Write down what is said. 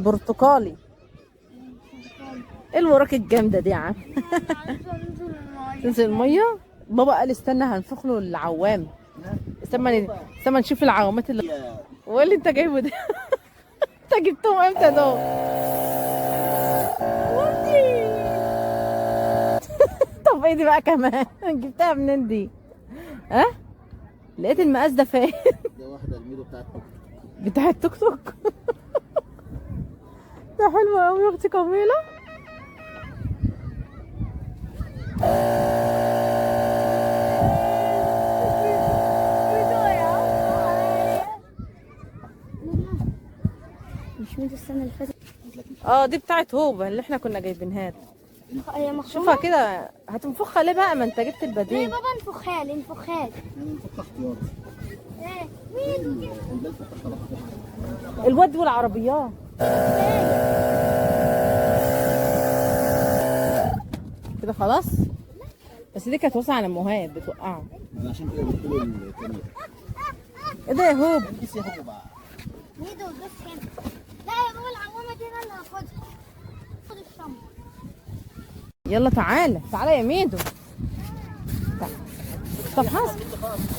برتقالي. ايه الوراك الجامده دي يا عم؟ عايزة انزل المية. تنزل الميه. بابا قال استنى هنفخ له العوام. استنى نشوف العوامات اللي وايه اللي انت جايبه ده. انت جبتهم امتى دول؟ ودي. طب ايه دي بقى كمان؟ جبتها منين دي؟ ها؟ لقيت المقاس ده فين؟ ده واحدة الميدو بتاعت بتاع التوك توك. ده حلو قوي يا اختي كميله. مش ميدو السنة اللي فاتت. اه دي بتاعت هوبا اللي احنا كنا جايبينها. هي مخرومة. شوفها كده هتنفخها ليه بقى ما انت جبت يا البديل. بابا انفخها لي انفخها لي. فك اختياري. ايه ميدو كده. البيت فك اختياري. الواد والعربيات كده خلاص. بس دي كانت واسعه عن امهات بتوقعه. انا عشان كده قلت له الكاميرا. ايه ده يا هوب؟ بس يا هو بقى. ميدو بص هنا. لا يا بابا العوامة دي انا اللي هاخدها. خد الشمع. يلا تعالى تعالى يا ميدو. طب حاسب.